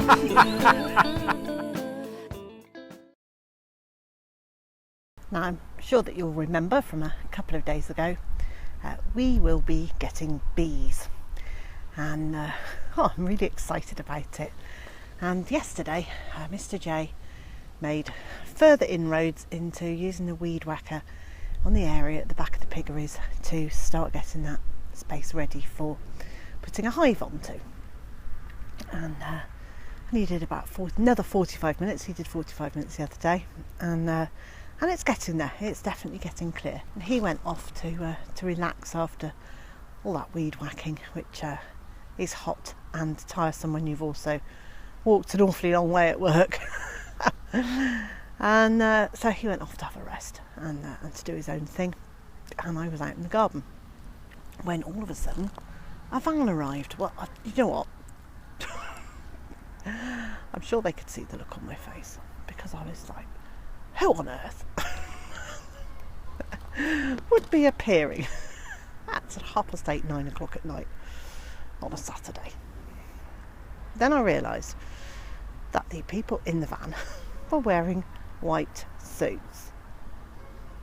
Now, I'm sure that you'll remember from a couple of days ago, we will be getting bees, and I'm really excited about it. And yesterday, Mr. J made further inroads into using the weed whacker on the area at the back of the piggeries to start getting that space ready for putting a hive onto. And he did about another 45 minutes. He did 45 minutes the other day, and it's getting there. It's definitely getting clear. And he went off to relax after all that weed whacking, which is hot and tiresome when you've also walked an awfully long way at work. And so he went off to have a rest and to do his own thing. And I was out in the garden when all of a sudden a van arrived. Well, you know what? I'm sure they could see the look on my face, because I was like, who on earth would be appearing at 8:30, 9 o'clock at night on a Saturday? Then I realised that the people in the van were wearing white suits,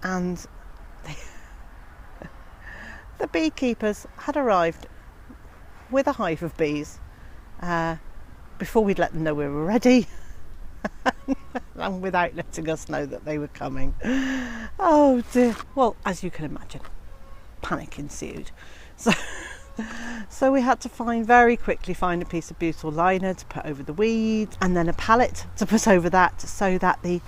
and the beekeepers had arrived with a hive of bees before we'd let them know we were ready. And without letting us know that they were coming. Oh dear. Well, as you can imagine, panic ensued. So we had to very quickly find a piece of butyl liner to put over the weeds, and then a pallet to put over that, so that the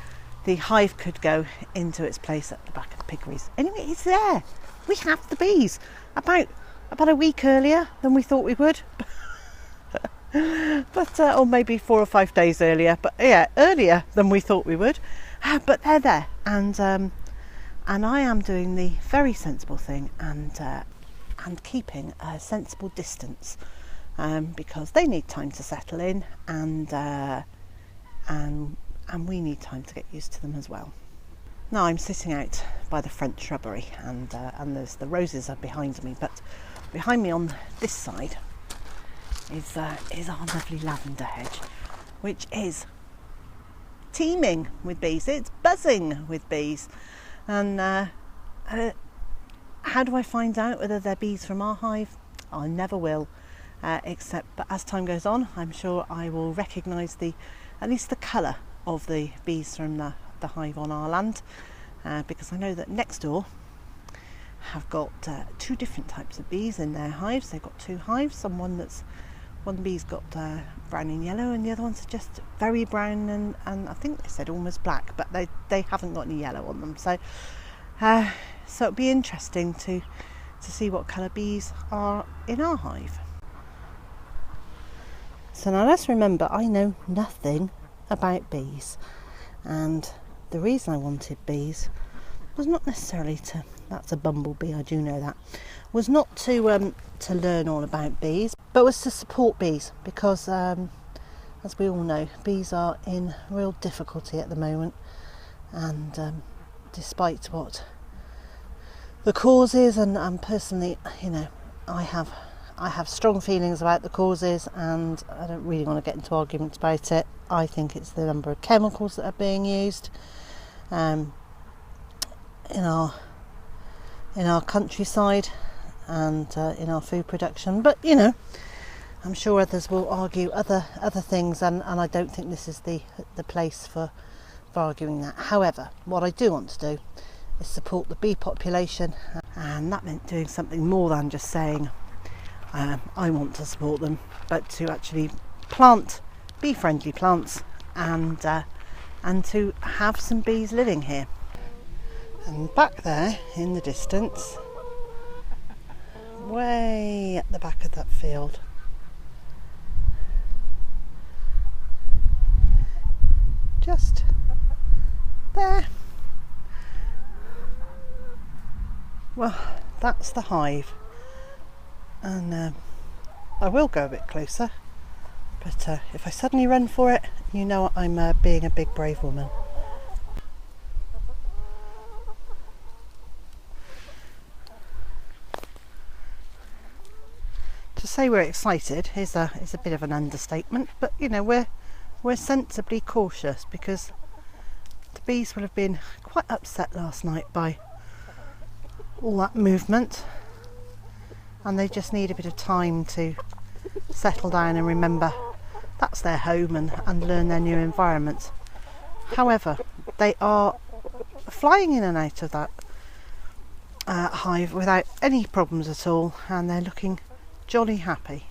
hive could go into its place at the back of the piggeries. Anyway, it's there. We have the bees about a week earlier than we thought we would. But or maybe 4 or 5 days earlier, but yeah, earlier than we thought we would. But they're there, and I am doing the very sensible thing and keeping a sensible distance, because they need time to settle in, and we need time to get used to them as well. Now I'm sitting out by the front shrubbery, and there's the roses are behind me, but behind me on this side is our lovely lavender hedge, which is teeming with bees. It's buzzing with bees. And how do I find out whether they're bees from our hive? I never will, but as time goes on, I'm sure I will recognise at least the colour of the bees from the hive on our land, because I know that next door have got 2 different types of bees in their hives. They've got 2 hives, one bee's got brown and yellow, and the other ones are just very brown and I think they said almost black, but they haven't got any yellow on them. So it'll be interesting to see what colour bees are in our hive. So now let's remember, I know nothing about bees, and the reason I wanted bees was not necessarily that's a bumblebee, I do know that, was not to learn all about bees, but was to support bees, because as we all know, bees are in real difficulty at the moment, and despite what the cause is, and personally, you know, I have strong feelings about the causes, and I don't really want to get into arguments about it. I think it's the number of chemicals that are being used in our countryside and in our food production, but you know, I'm sure others will argue other things, and I don't think this is the place for arguing that. However, what I do want to do is support the bee population, and that meant doing something more than just saying I want to support them, but to actually plant bee-friendly plants and to have some bees living here. And back there in the distance, way at the back of that field, just there, well, that's the hive. And I will go a bit closer, but if I suddenly run for it, you know I'm being a big brave woman. To say we're excited is a bit of an understatement, but you know, we're we're sensibly cautious because the bees will have been quite upset last night by all that movement, and they just need a bit of time to settle down and remember that's their home and learn their new environment. However, they are flying in and out of that hive without any problems at all, and they're looking jolly happy.